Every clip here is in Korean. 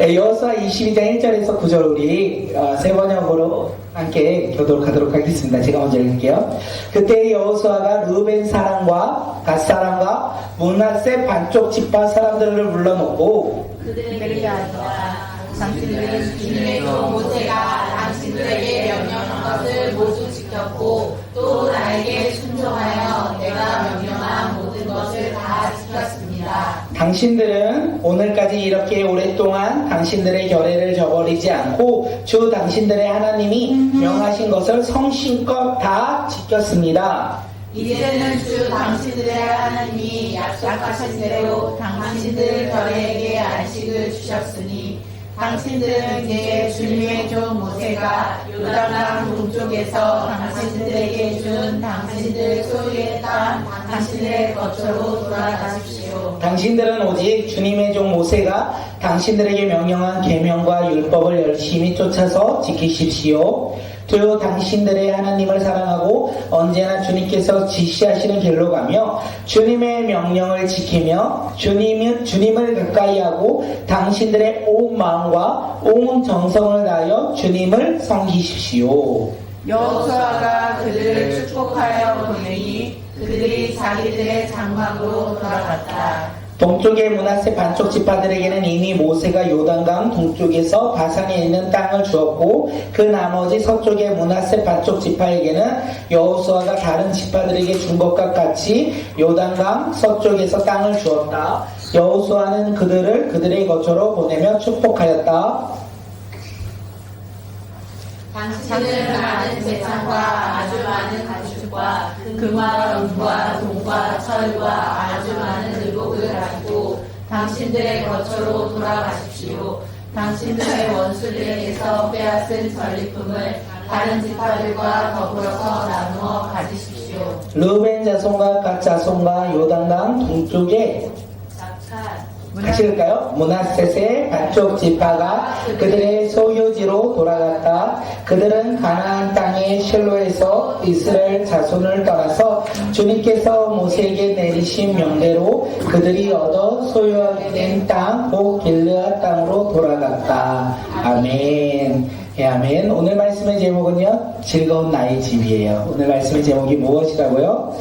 여호수아 22장 1절에서 9절 우리 세 번역으로 함께 교독하도록 하겠습니다. 제가 먼저 읽을게요. 그때 여호수아가 르우벤 사람과 갓 사람과 므낫세 반쪽 지파 사람들을 불러놓고 그들에게 아니라 당신들은 주님의 종 모세가 당신들에게 명령한 것을 모두 지켰고 또 나에게 순종하여 내가 명령한 모든 것을 다 지켰습니다. 당신들은 오늘까지 이렇게 오랫동안 당신들의 결례를 저버리지 않고 주 당신들의 하나님이 명하신 것을 성심껏 다 지켰습니다. 이제는 주 당신들의 하나님이 약속하신 대로 당신들 결례에게 안식을 주셨으니 당신들은 이제 주님의 종 모세가 요단강 동쪽에서 당신들에게 준 당신들 소유의 땅 당신들의 거처로 돌아가십시오. 당신들은 오직 주님의 종 모세가 당신들에게 명령한 계명과 율법을 열심히 쫓아서 지키십시오. 또 당신들의 하나님을 사랑하고 언제나 주님께서 지시하시는 길로 가며 주님의 명령을 지키며 주님을 가까이 하고 당신들의 온 마음과 온 정성을 다하여 주님을 섬기십시오. 여호수아가 그들을 축복하여 보내니 그들이 자기들의 장막으로 돌아갔다. 동쪽의 므낫세 반쪽 지파들에게는 이미 모세가 요단강 동쪽에서 바산에 있는 땅을 주었고 그 나머지 서쪽의 므낫세 반쪽 지파에게는 여호수아가 다른 지파들에게 준 것과 같이 요단강 서쪽에서 땅을 주었다. 여호수아는 그들을 그들의 거처로 보내며 축복하였다. 당신은 많은 재산과 아주 많은 가축과 금과 은과 동과 철과 아주 많은 의복을 가지고 당신들의 거처로 돌아가십시오. 당신들의 원수들에게서 빼앗은 전리품을 다른 지파들과 더불어서 나누어 가지십시오. 르우벤 자손과 갓 자손과 요단강 동쪽에 같이 읽을까요? 므낫셋의 반쪽 지파가 그들의 소유지로 돌아갔다. 그들은 가나안 땅의 실로에서 이스라엘 자손을 떠나서 주님께서 모세에게 내리신 명대로 그들이 얻어 소유하게 된 땅, 곧 길르앗 땅으로 돌아갔다. 아멘. 예, 아멘. 오늘 말씀의 제목은요, 즐거운 나의 집이에요. 오늘 말씀의 제목이 무엇이라고요?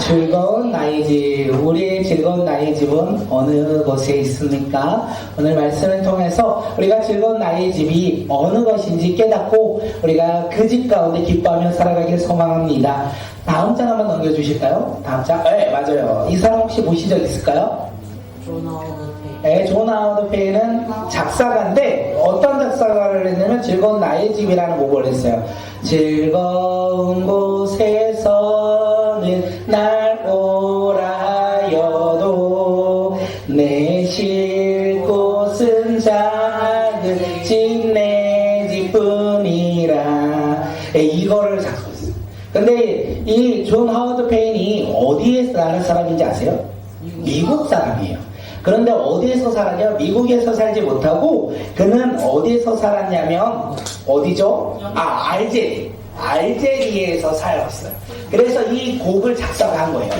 즐거운 나의 집. 우리의 즐거운 나의 집은 어느 곳에 있습니까? 오늘 말씀을 통해서 우리가 즐거운 나의 집이 어느 것인지 깨닫고 우리가 그 집 가운데 기뻐하며 살아가길 소망합니다. 다음 장 한번 넘겨주실까요? 다음 장. 네, 맞아요. 이 사람 혹시 보신 적 있을까요? 네, 존 하워드 페이는 작사가인데 어떤 작사가를 했냐면 즐거운 나의 집이라는 곡을 했어요. 즐거운 곳에서는 날 오라여도 내 쉴 곳은 작은 집 내 집뿐이라. 네, 이거를 작곡했어요. 근데 이 존 하워드 페인이 어디에 사는 사람인지 아세요? 미국 사람이에요. 그런데 어디에서 살았냐? 미국에서 살지 못하고 그는 어디에서 살았냐면 어디죠? 알제리에서 살았어요. 그래서 이 곡을 작사한 거예요.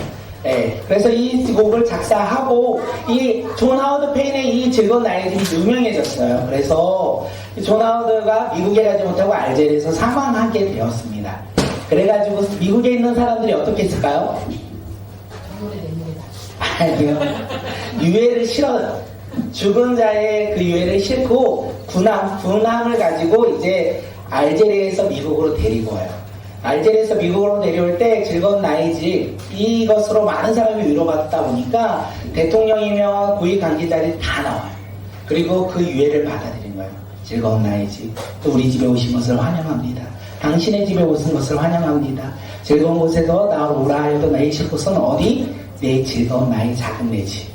네, 그래서 이 곡을 작사하고 이 존 하워드 페인의 이 즐거운 나의 집이 유명해졌어요. 그래서 존 하워드가 미국에 가지 못하고 알제리에서 사망하게 되었습니다. 그래가지고 미국에 있는 사람들이 어떻게 했을까요? 아니요. 유해를 싫어요. 죽은 자의 그 유해를 싫고 군함을 가지고 이제 알제리에서 미국으로 데리고 와요. 알제리에서 미국으로 내려올 때 즐거운 나의 집 이것으로 많은 사람이 위로받다 보니까 대통령이며 고위 관계자들이 다 나와요. 그리고 그 유해를 받아들인 거예요. 즐거운 나의 집. 또 우리 집에 오신 것을 환영합니다. 당신의 집에 오신 것을 환영합니다. 즐거운 곳에서 나를 오라 하여도 나의 쉴 곳은 어디? 내 즐거운 나의 작은 내 집.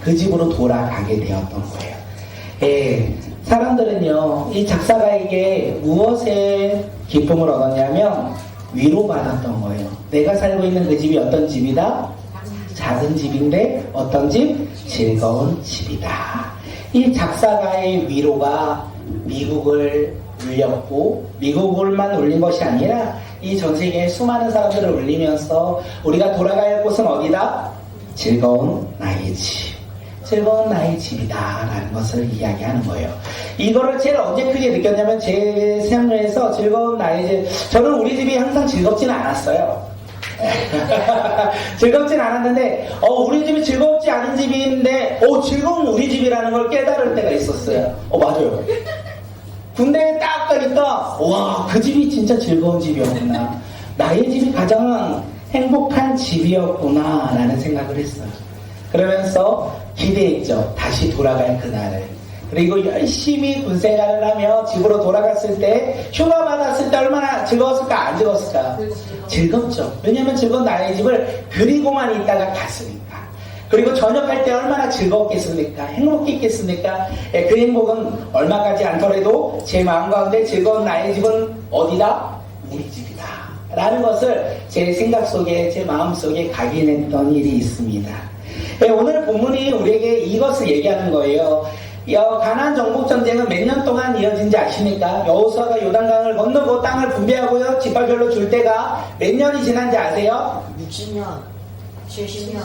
그 집으로 돌아가게 되었던 거예요. 예, 사람들은요, 이 작사가에게 무엇에 기쁨을 얻었냐면 위로받았던 거예요. 내가 살고 있는 그 집이 어떤 집이다? 작은 집인데 어떤 집? 즐거운 집이다. 이 작사가의 위로가 미국을 울렸고 미국을만 울린 것이 아니라 이 전 세계의 수많은 사람들을 울리면서 우리가 돌아갈 곳은 어디다? 즐거운 나의 집. 즐거운 나의 집이다라는 것을 이야기하는 거예요. 이거를 제일 언제 크게 느꼈냐면 제 생각에서 즐거운 나의 집, 저는 우리 집이 항상 즐겁지는 않았어요. 즐겁진 않았는데 우리 집이 즐겁지 않은 집인데 즐거운 우리 집이라는 걸 깨달을 때가 있었어요. 맞아요. 군대에 딱 가니까 와, 그 집이 진짜 즐거운 집이었구나, 나의 집이 가장 행복한 집이었구나 라는 생각을 했어요. 그러면서 기대했죠, 다시 돌아갈 그날을. 그리고 열심히 군생활을 하며 집으로 돌아갔을 때, 휴가 받았을 때 얼마나 즐거웠을까, 안 즐거웠을까? 즐겁죠. 왜냐면 즐거운 나의 집을 그리고만 있다가 갔으니까. 그리고 전역할 때 얼마나 즐거웠겠습니까? 행복했겠습니까? 그 행복은 얼마까지 않더라도 제 마음 가운데 즐거운 나의 집은 어디다? 우리 집이다 라는 것을 제 생각 속에, 제 마음 속에 각인했던 일이 있습니다. 오늘 본문이 우리에게 이것을 얘기하는 거예요. 가나안 정복 전쟁은 몇 년 동안 이어진지 아십니까? 여호수아가 요단강을 건너고 땅을 분배하고요, 지파별로 줄 때가 몇 년이 지난지 아세요? 60년, 70년,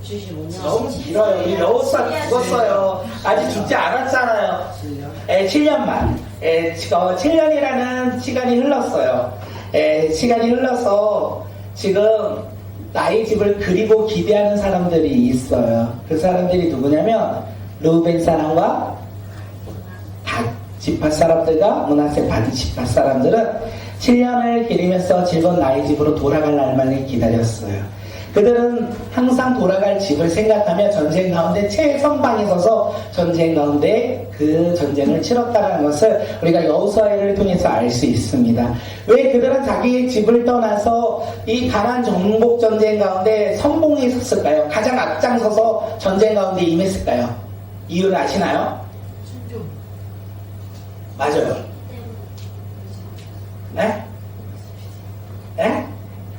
75년. 너무 길어요. 우리 여호수아 죽었어요. 아직 죽지 않았잖아요. 7년만. 7년이라는 시간이 흘렀어요. 시간이 흘러서 지금 나의 집을 그리고 기대하는 사람들이 있어요. 그 사람들이 누구냐면 르우벤 사람과 갓 지파 사람들과 므낫세 바디 지파 사람들은 7년을 기리면서 즐거운 나의 집으로 돌아갈 날만을 기다렸어요. 그들은 항상 돌아갈 집을 생각하며 전쟁 가운데 최선방에 서서 전쟁 가운데 그 전쟁을 치렀다는 것을 우리가 여호수아를 통해서 알 수 있습니다. 왜 그들은 자기의 집을 떠나서 이 가나안 정복 전쟁 가운데 선봉에 섰을까요? 가장 앞장서서 전쟁 가운데 임했을까요? 이유를 아시나요? 맞아요. 네? 네?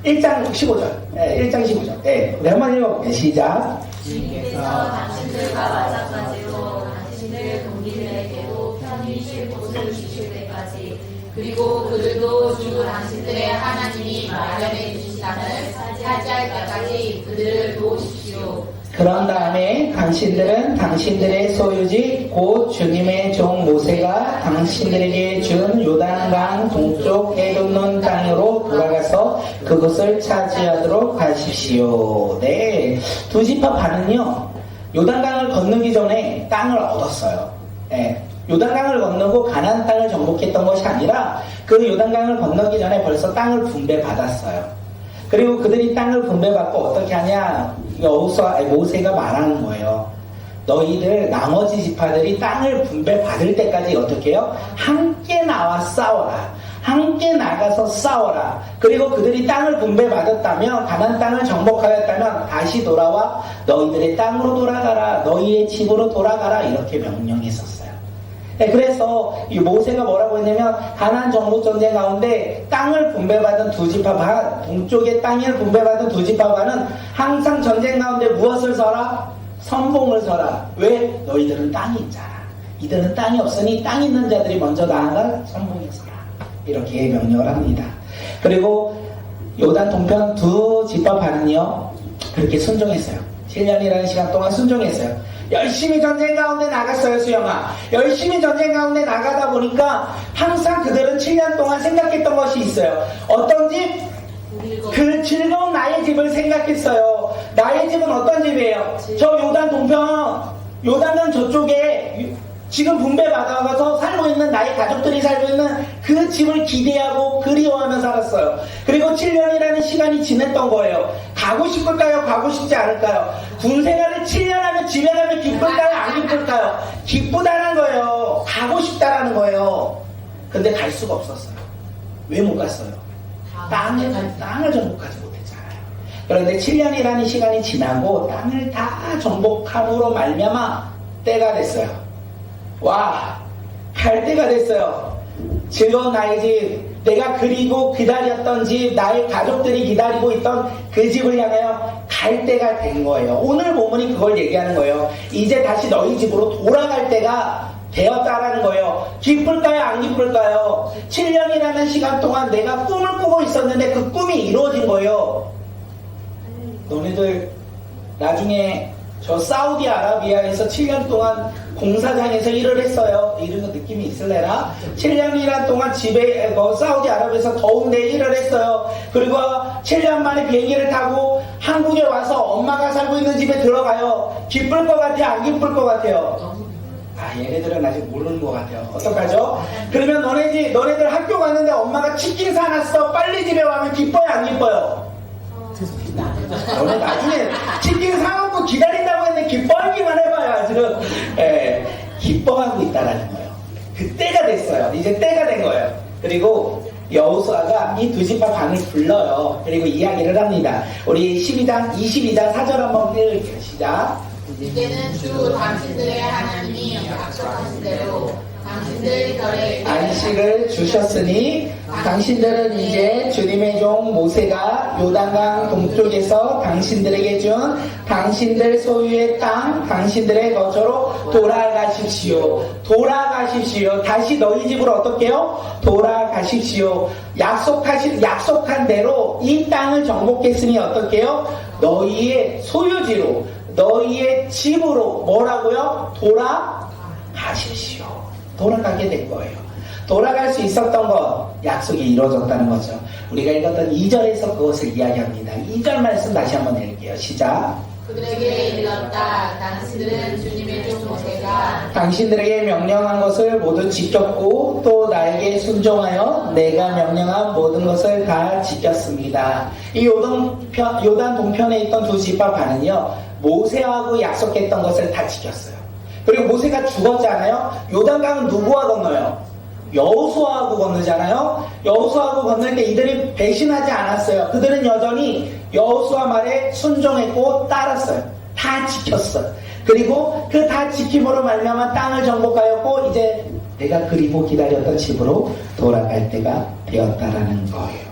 1장 15절. 네, 1장 15절. 네, 우리 한번 읽어볼게요. 시작. 주님께서 당신들과 마찬가지로 당신들 동기들에게도 편히 쉴 곳을 주실 때까지, 그리고 그들도 주 당신들의 하나님이 마련해 주신 땅을 차지할 때까지 그들을 도우십시오. 그런 다음에 당신들은 당신들의 소유지 곧 주님의 종 모세가 당신들에게 준 요단강 동쪽 에돔론 땅으로 돌아가서 그곳을 차지하도록 하십시오. 네, 두 지파 반은요, 요단강을 건너기 전에 땅을 얻었어요. 네, 요단강을 건너고 가나안 땅을 정복했던 것이 아니라 그 요단강을 건너기 전에 벌써 땅을 분배받았어요. 그리고 그들이 땅을 분배받고 어떻게 하냐, 모세가 말하는 거예요. 너희들 나머지 지파들이 땅을 분배받을 때까지 어떻게 해요? 함께 나와 싸워라. 함께 나가서 싸워라. 그리고 그들이 땅을 분배받았다면, 가나안 땅을 정복하였다면 다시 돌아와 너희들의 땅으로 돌아가라. 너희의 집으로 돌아가라. 이렇게 명령했었어요. 네, 그래서 이 모세가 뭐라고 했냐면, 가나안 정복 전쟁 가운데 땅을 분배받은 두 지파 반, 동쪽의 땅을 분배받은 두 지파 반은 항상 전쟁 가운데 무엇을 서라? 선봉을 서라. 왜? 너희들은 땅이 있잖아. 이들은 땅이 없으니 땅 있는 자들이 먼저 나아가 선봉에 서라. 이렇게 명령을 합니다. 그리고 요단 동편 두 지파 반은요, 그렇게 순종했어요. 7년이라는 시간 동안 순종했어요. 열심히 전쟁 가운데 나갔어요, 수영아. 열심히 전쟁 가운데 나가다 보니까 항상 그들은 7년 동안 생각했던 것이 있어요. 어떤 집? 그 즐거운 나의 집을 생각했어요. 나의 집은 어떤 집이에요? 저 요단 동편, 요단강 저쪽에 지금 분배받아가서 살고 있는 나의 가족들이 살고 있는 그 집을 기대하고 그리워하며 살았어요. 그리고 7년이라는 시간이 지났던 거예요. 가고 싶을까요? 가고 싶지 않을까요? 군생활을 7년 하면 집에 가면 기쁠까요? 안 기쁠까요? 기쁘다는 거예요. 가고 싶다라는 거예요. 근데 갈 수가 없었어요. 왜 못 갔어요? 땅을 정복하지 못했잖아요. 그런데 7년이라는 시간이 지나고 땅을 다 정복함으로 말미암아 때가 됐어요. 와, 갈 때가 됐어요. 즐거운 나의 집, 내가 그리고 기다렸던 집, 나의 가족들이 기다리고 있던 그 집을 향하여 갈 때가 된 거예요. 오늘 본문이 그걸 얘기하는 거예요. 이제 다시 너희 집으로 돌아갈 때가 되었다라는 거예요. 기쁠까요? 안 기쁠까요? 7년이라는 시간 동안 내가 꿈을 꾸고 있었는데 그 꿈이 이루어진 거예요. 너네들 나중에 저 사우디아라비아에서 7년 동안 공사장에서 일을 했어요. 이런 거 느낌이 있을래나? 7년이란 동안 집에 사우디아라비아에서 더운데 일을 했어요. 그리고 7년 만에 비행기를 타고 한국에 와서 엄마가 살고 있는 집에 들어가요. 기쁠 것 같아요? 안 기쁠 것 같아요? 아, 얘네들은 아직 모르는 것 같아요. 어떡하죠? 그러면 너네들 학교 갔는데 엄마가 치킨 사놨어. 빨리 집에 와면 기뻐요? 안 기뻐요? 너네 나중에 치킨 사놓고 기다린다고 했는데 기뻐하기만 해봐요. 지금 기뻐하고 있다라는 거예요. 그때가 됐어요. 이제 때가 된 거예요. 그리고 여호수아가 이 두 지파 반을 불러요. 그리고 이야기를 합니다. 우리 22장 4절 한번 읽을게요. 시작. 이제는 주 당신들의 하나님이 약속하신 대로 당신들 결에 안식을 주셨으니 당신들은 이제 주님의 종 모세가 요단강 동쪽에서 당신들에게 준 당신들 소유의 땅 당신들의 거처로 돌아가십시오. 돌아가십시오. 다시 너희 집으로 어떻게 해요? 돌아가십시오. 약속한 대로 이 땅을 정복했으니 어떻게 해요? 너희의 소유지로 너희의 집으로 뭐라고요? 돌아가십시오. 돌아가게 된 거예요. 돌아갈 수 있었던 것, 약속이 이루어졌다는 거죠. 우리가 읽었던 2절에서 그것을 이야기합니다. 2절 말씀 다시 한번 읽을게요. 시작. 그들에게 일렀다. 당신들은 주님의 종 모세가 당신들에게 명령한 것을 모두 지켰고 또 나에게 순종하여 내가 명령한 모든 것을 다 지켰습니다. 이 요단 동편에 있던 두 지파 반은요, 모세하고 약속했던 것을 다 지켰어요. 그리고 모세가 죽었잖아요. 요단강은 누구와 건너요? 여호수아하고 건너잖아요. 여호수아하고 건널 때 이들이 배신하지 않았어요. 그들은 여전히 여호수아 말에 순종했고 따랐어요. 다 지켰어요. 그리고 그 다 지킴으로 말미암아 땅을 정복하였고 이제 내가 그리고 기다렸던 집으로 돌아갈 때가 되었다라는 거예요.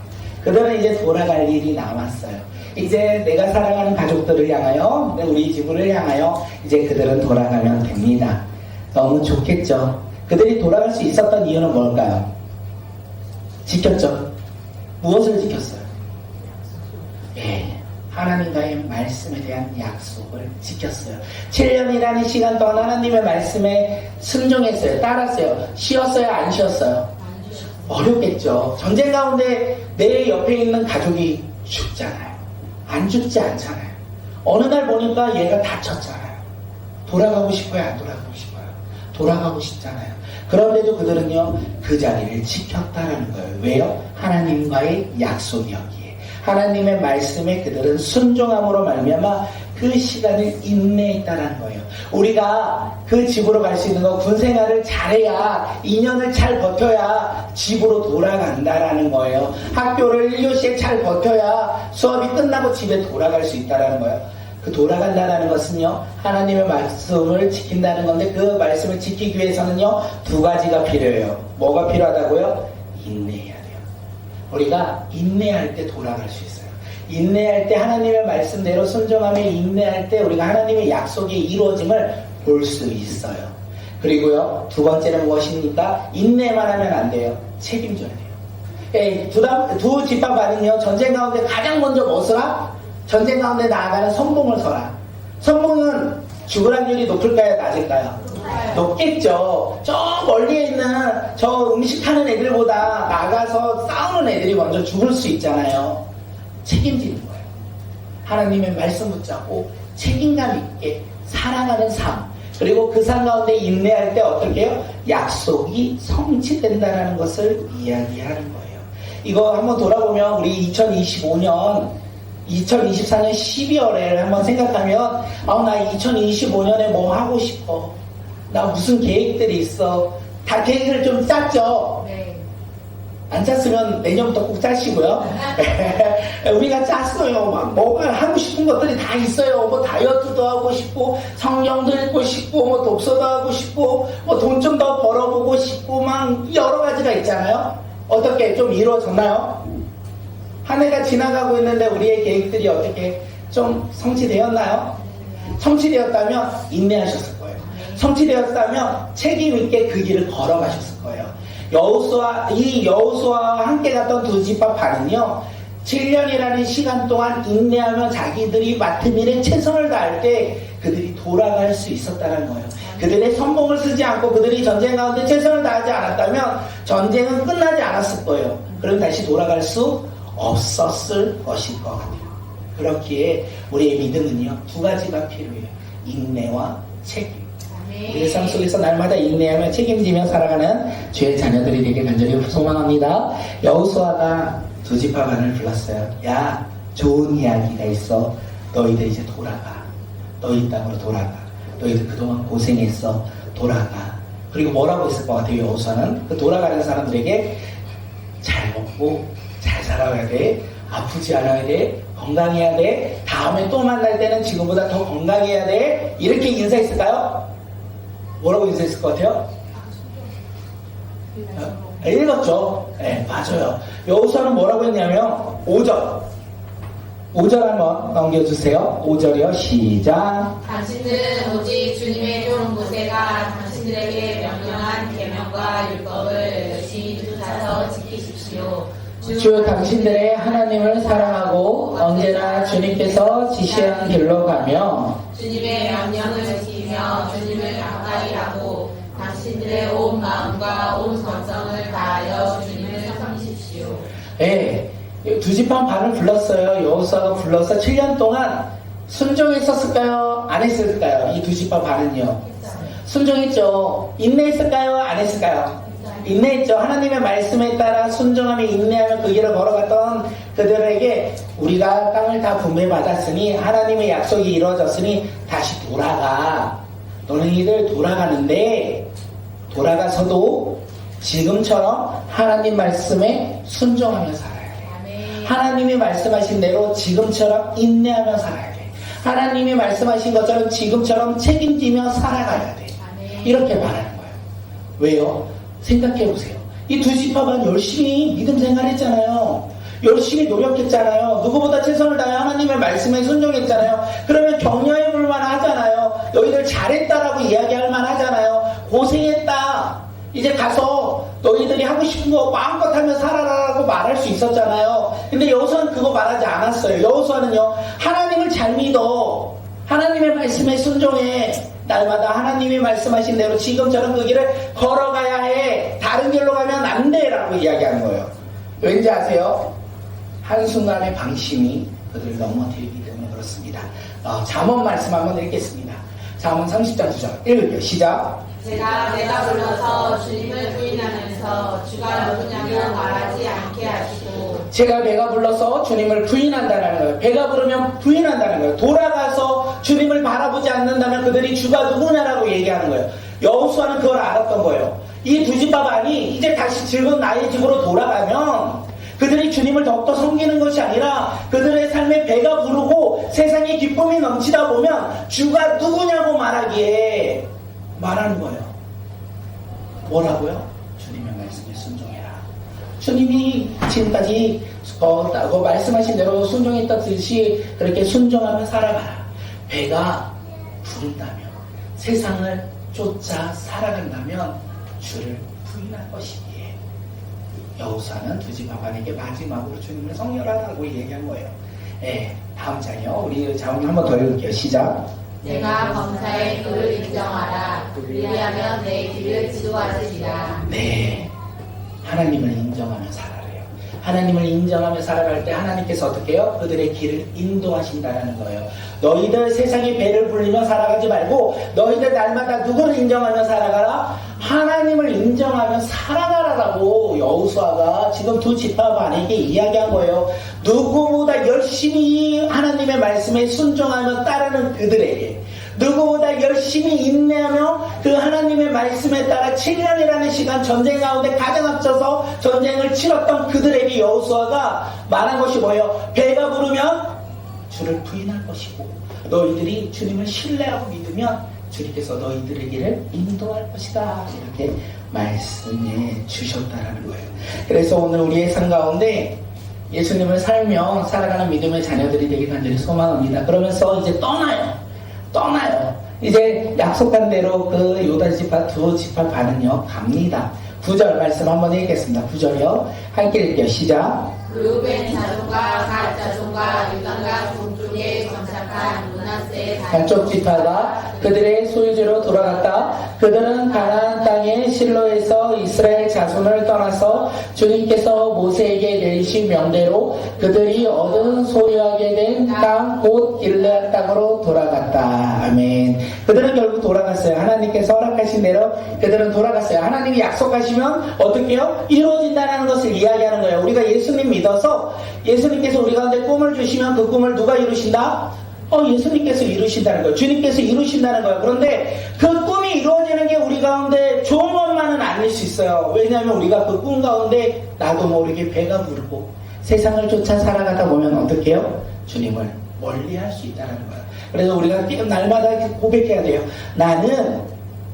그들은 이제 돌아갈 일이 남았어요. 이제 내가 사랑하는 가족들을 향하여 우리 집을 향하여 이제 그들은 돌아가면 됩니다. 너무 좋겠죠. 그들이 돌아갈 수 있었던 이유는 뭘까요? 지켰죠. 무엇을 지켰어요? 하나님과의 말씀에 대한 약속을 지켰어요. 7년이라는 시간 동안 하나님의 말씀에 순종했어요. 따랐어요. 쉬었어요? 안 쉬었어요? 어렵겠죠. 전쟁 가운데 내 옆에 있는 가족이 죽잖아요. 안 죽지 않잖아요. 어느 날 보니까 얘가 다쳤잖아요. 돌아가고 싶어요? 안 돌아가고 싶어요? 돌아가고 싶잖아요. 그런데도 그들은요, 그 자리를 지켰다라는 거예요. 왜요? 하나님과의 약속이었기에. 하나님의 말씀에 그들은 순종함으로 말미암아 그 시간을 인내했다라는 거예요. 우리가 그 집으로 갈 수 있는 거 군생활을 잘해야 2년을 잘 버텨야 집으로 돌아간다라는 거예요. 학교를 1교시에 잘 버텨야 수업이 끝나고 집에 돌아갈 수 있다라는 거예요. 그 돌아간다라는 것은요, 하나님의 말씀을 지킨다는 건데 그 말씀을 지키기 위해서는요, 두 가지가 필요해요. 뭐가 필요하다고요? 인내해야 돼요. 우리가 인내할 때 돌아갈 수 있어요. 인내할 때 하나님의 말씀대로 순종하며 인내할 때 우리가 하나님의 약속의 이루어짐을 볼 수 있어요. 그리고요, 두 번째는 무엇입니까? 인내만 하면 안 돼요. 책임져야 돼요. 두 집합 반은요, 전쟁 가운데 가장 먼저 무엇을 전쟁 가운데 나아가는 선봉을 서라. 선봉은 죽을 확률이 높을까요? 낮을까요? 높겠죠. 저 멀리에 있는 저 음식하는 애들보다 나가서 싸우는 애들이 먼저 죽을 수 있잖아요. 책임지는 거예요. 하나님의 말씀 붙잡고 책임감 있게 살아가는 삶. 그리고 그 삶 가운데 인내할 때 어떻게 해요? 약속이 성취된다는 것을 이야기하는 거예요. 이거 한번 돌아보면 우리 2024년 12월에 한번 생각하면 나 2025년에 뭐 하고 싶어. 나 무슨 계획들이 있어. 다 계획을 좀 짰죠? 네. 안 짰으면 내년부터 꼭 짜시고요. 우리가 짰어요. 막 뭐가 하고 싶은 것들이 다 있어요. 뭐 다이어트도 하고 싶고, 성경도 읽고 싶고, 뭐 독서도 하고 싶고, 뭐 돈 좀 더 벌어보고 싶고, 막 여러 가지가 있잖아요. 어떻게 좀 이루어졌나요? 한 해가 지나가고 있는데 우리의 계획들이 어떻게 좀 성취되었나요? 성취되었다면 인내하셨을 거예요. 성취되었다면 책임 있게 그 길을 걸어가셨을 거예요. 여호수아와 함께 갔던 두 집합 반은요, 7년이라는 시간 동안 인내하며 자기들이 맡은 일에 최선을 다할 때 그들이 돌아갈 수 있었다는 거예요. 그들의 선봉을 쓰지 않고 그들이 전쟁 가운데 최선을 다하지 않았다면 전쟁은 끝나지 않았을 거예요. 그럼 다시 돌아갈 수 없었을 것일 것 같아요. 그렇기에 우리의 믿음은요, 두 가지가 필요해요. 인내와 책임. 우리의 삶 속에서 날마다 인내하며 책임지며 살아가는 주의 자녀들이 되길 간절히 소망합니다. 여호수아가 두 지파 반을 불렀어요. 야, 좋은 이야기가 있어. 너희들 이제 돌아가. 너희 땅으로 돌아가. 너희들 그동안 고생했어. 돌아가. 그리고 뭐라고 했을 것 같아요, 여호수아는? 그 돌아가는 사람들에게 잘 먹고 잘 살아야 돼. 아프지 않아야 돼. 건강해야 돼. 다음에 또 만날 때는 지금보다 더 건강해야 돼. 이렇게 인사했을까요? 뭐라고 인사했을 것 같아요? 읽었죠? 네, 맞아요. 여호수아는 뭐라고 했냐면 5절 한번 넘겨주세요. 5절이요. 시작. 당신들은 오직 주님의 좋은 모세가 당신들에게 명령한 계명과 율법을 열심히 쫓아서 지키십시오. 주 당신들의 하나님을 사랑하고 언제나 주님께서 지시한 길로 가며 주님의 명령을 지키며 주님을 가까이 하고 당신들의 온 마음과 온 정성을 다하여 주님을 섬기십시오. 네, 두 지파 반을 불렀어요. 여호수아가 불러서 7년 동안 순종했었을까요? 안 했을까요? 이 두 지파 반은요. 순종했죠. 인내했을까요? 안 했을까요? 인내했죠. 하나님의 말씀에 따라 순종하며 인내하며 그 길을 걸어갔던 그들에게 우리가 땅을 다 분배받았으니 하나님의 약속이 이루어졌으니 다시 돌아가. 너희들 돌아가는데 돌아가서도 지금처럼 하나님 말씀에 순종하며 살아야 돼. 하나님이 말씀하신 대로 지금처럼 인내하며 살아야 돼. 하나님이 말씀하신 것처럼 지금처럼 책임지며 살아가야 돼. 이렇게 말하는 거예요. 왜요? 생각해보세요. 이 두 지파만 열심히 믿음 생활했잖아요. 열심히 노력했잖아요. 누구보다 최선을 다해 하나님의 말씀에 순종했잖아요. 그러면 격려해 볼 만하잖아요. 너희들 잘했다라고 이야기할 만하잖아요. 고생했다. 이제 가서 너희들이 하고 싶은 거 마음껏 하며 살아라라고 말할 수 있었잖아요. 근데 여호수아는 그거 말하지 않았어요. 여호수아는요, 하나님을 잘 믿어. 하나님의 말씀에 순종해. 날마다 하나님이 말씀하신 대로 지금처럼 그 길을 걸어가야 해. 다른 길로 가면 안 돼. 라고 이야기하는 거예요. 왠지 아세요? 한순간의 방심이 그들을 넘어뜨리기 때문에 그렇습니다. 잠언 말씀 한번 읽겠습니다. 잠언 30장 9절 읽을게요. 시작. 제가 배가 불러서 주님을 부인하면서 주가 누구냐고 말하지 않게 하시고 제가 배가 불러서 주님을 부인한다는 거예요. 배가 부르면 부인한다는 거예요. 돌아가서 주님을 바라보지 않는다면 그들이 주가 누구냐라고 얘기하는 거예요. 여호수아는 그걸 알았던 거예요. 이 두 지파 반이 이제 다시 즐거운 나의 집으로 돌아가면 그들이 주님을 더욱더 섬기는 것이 아니라 그들의 삶에 배가 부르고 세상에 기쁨이 넘치다 보면 주가 누구냐고 말하기에 말하는 거예요. 뭐라고요? 주님의 말씀에 순종해라. 주님이 지금까지 말씀하신 대로 순종했듯이 그렇게 순종하며 살아가라. 배가 부른다면, 세상을 쫓아 살아간다면 주를 부인할 것이기에 여호수아는 두 지파 반에게 마지막으로 주님을 성결하라고 얘기한 거예요. 네, 다음 장이요. 우리 자문 한번 더 읽을게요. 시작. 내가 범사의 그를 인정하라. 그리하면 내 길을 지도하시리라. 네, 하나님을 인정하며 살아래요. 하나님을 인정하며 살아갈 때 하나님께서 어떻게 해요? 그들의 길을 인도하신다는 거예요. 너희들 세상의 배를 불리며 살아가지 말고 너희들 날마다 누구를 인정하며 살아가라? 하나님을 인정하며 살아가라라고 여호수아가 지금 두 지파 반에게 이야기한 거예요. 누구보다 열심히 하나님의 말씀에 순종하며 따르는 그들에게, 누구보다 열심히 인내하며 그 하나님의 말씀에 따라 7년이라는 시간 전쟁 가운데 가장 앞서서 전쟁을 치렀던 그들에게 여호수아가 말한 것이 뭐예요? 배가 부르면 주를 부인할 것이고 너희들이 주님을 신뢰하고 믿으면 주님께서 너희들에게를 인도할 것이다. 이렇게 말씀해 주셨다라는 거예요. 그래서 오늘 우리의 삶 가운데 예수님을 살며 살아가는 믿음의 자녀들이 되길 간절히 소망합니다. 그러면서 이제 떠나요. 이제 약속한 대로 그 요단 지파 두 지파 반은요 갑니다. 9절 말씀 한번 읽겠습니다. 9절이요. 함께 읽게요. 시작. 루벤 자손과 갓 자손과 유다가 동쪽에 정착한 므낫세 반쪽 지파가 그들의 소유지로 돌아갔다. 그들은 가나안 땅의 실로에서 이스라엘 자손을 떠나서 주님께서 모세에게 내리신 명대로 그들이 얻은 소유하게 된 땅 곧 길르앗 땅으로 돌아갔다. 아멘. 그들은 결국 돌아갔어요. 하나님께서 허락하신 대로 그들은 돌아갔어요. 하나님이 약속하시면 어떻게 해요? 이루어진다는 것을 이야기하는 거예요. 우리가 예수님 믿어서 예수님께서 우리 가운데 꿈을 주시면 그 꿈을 누가 이루신다? 예수님께서 이루신다는 거예요. 주님께서 이루신다는 거예요. 그런데 그 꿈이 이루어지는 게 우리 가운데 좋은 것만은 아닐 수 있어요. 왜냐하면 우리가 그 꿈 가운데 나도 모르게 배가 부르고 세상을 쫓아 살아가다 보면 어떻게 해요? 주님을 멀리할 수 있다는 거예요. 그래서 우리가 날마다 고백해야 돼요. 나는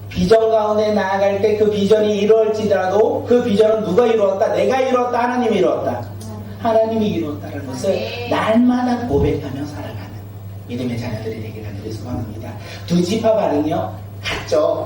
비전 가운데 나아갈 때 그 비전이 이루어질지라도 그 비전은 누가 이루었다? 내가 이루었다? 하나님이 이루었다? 하나님이 이루었다는 것을 날마다 고백하며 살아가는 믿음의 자녀들이 되길 간절히 소망합니다. 두 지파 반응요 같죠?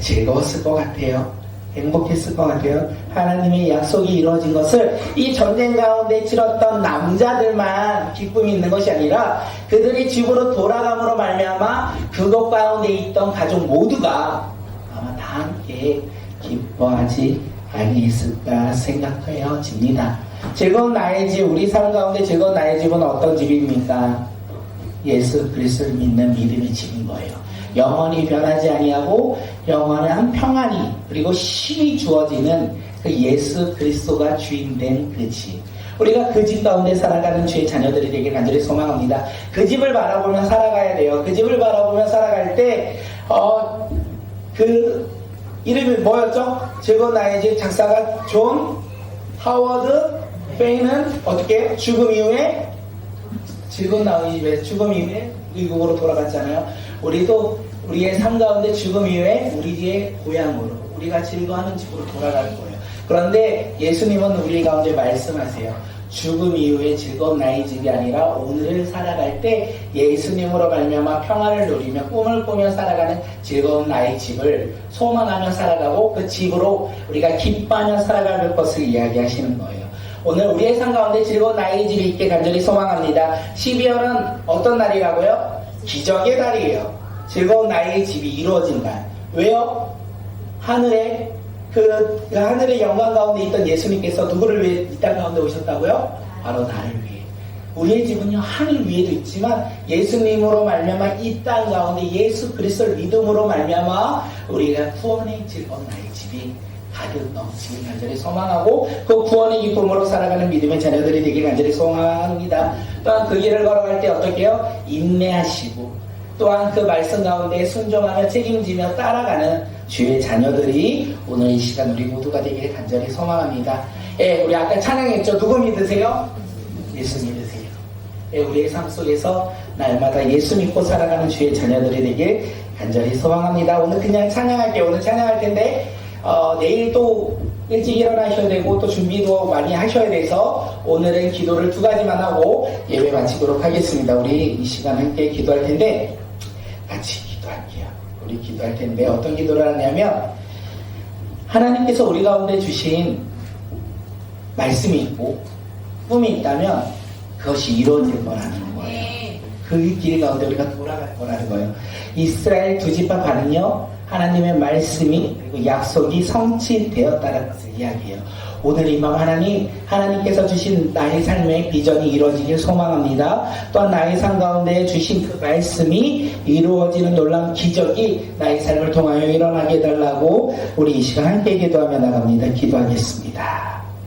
즐거웠을 것 같아요. 행복했을 것 같아요. 하나님의 약속이 이루어진 것을 이 전쟁 가운데 치렀던 남자들만 기쁨이 있는 것이 아니라 그들이 집으로 돌아감으로 말미암아 그것 가운데 있던 가족 모두가 아마 다 함께 기뻐하지 아니했을까 생각해집니다. 즐거운 나의 집, 우리 삶 가운데 즐거운 나의 집은 어떤 집입니까? 예수 그리스도를 믿는 믿음의 집인 거예요. 영원히 변하지 아니하고 영원한 평안이 그리고 쉼이 주어지는 그 예수 그리스도가 주인된 그 집. 우리가 그 집 가운데 살아가는 주의 자녀들이 되길 간절히 소망합니다. 그 집을 바라보며 살아가야 돼요. 그 집을 바라보며 살아갈 때 그 이름이 뭐였죠? 즐거운 나의 집 작사가 존 하워드 페인은 어떻게 죽음 이후에 즐거운 나의 집에 죽음 이후에 미국으로 돌아갔잖아요. 우리도 우리의 삶 가운데 죽음 이후에 우리의 고향으로 우리가 즐거워하는 집으로 돌아갈 거예요. 그런데 예수님은 우리 가운데 말씀하세요. 죽음 이후에 즐거운 나의 집이 아니라 오늘을 살아갈 때 예수님으로 말미암아 평화를 누리며 꿈을 꾸며 살아가는 즐거운 나의 집을 소망하며 살아가고 그 집으로 우리가 기뻐하며 살아갈 것을 이야기하시는 거예요. 오늘 우리의 삶 가운데 즐거운 나의 집이 있게 간절히 소망합니다. 12월은 어떤 날이라고요? 기적의 달이에요. 즐거운 나의 집이 이루어진 날. 왜요? 하늘에 그 하늘의 영광 가운데 있던 예수님께서 누구를 위해 이 땅 가운데 오셨다고요? 바로 나를 위해. 우리의 집은요 하늘 위에도 있지만 예수님으로 말미암아 이 땅 가운데 예수 그리스도를 믿음으로 말미암아 우리가 구원의 즐거운 나의 집이 가득 넘치길 간절히 소망하고 그 구원의 기쁨으로 살아가는 믿음의 자녀들이 되길 간절히 소망합니다. 또한 그 길을 걸어갈 때 어떻게 해요? 인내하시고 또한 그 말씀 가운데 순종하며 책임지며 따라가는 주의 자녀들이 오늘 이 시간 우리 모두가 되기를 간절히 소망합니다. 우리 아까 찬양했죠? 누구 믿으세요? 예수 믿으세요. 우리의 삶 속에서 날마다 예수 믿고 살아가는 주의 자녀들이 되길 간절히 소망합니다. 오늘 그냥 찬양할게요. 오늘 찬양할 텐데 내일 또 일찍 일어나셔야 되고 또 준비도 많이 하셔야 돼서 오늘은 기도를 2가지만 하고 예배 마치도록 하겠습니다. 우리 이 시간 함께 기도할 텐데 같이 기도할게요. 우리 기도할 텐데 어떤 기도를 하냐면 하나님께서 우리 가운데 주신 말씀이 있고 꿈이 있다면 그것이 이루어질 거라는 거예요. 그 길 가운데 우리가 돌아갈 거라는 거예요. 이스라엘 두 지파 반은요 하나님의 말씀이 그리고 약속이 성취되었다는 것을 이야기해요. 오늘 이 밤 하나님께서 주신 나의 삶의 비전이 이루어지길 소망합니다. 또한 나의 삶 가운데 주신 그 말씀이 이루어지는 놀라운 기적이 나의 삶을 통하여 일어나게 해달라고 우리 이 시간 함께 기도하며 나갑니다. 기도하겠습니다.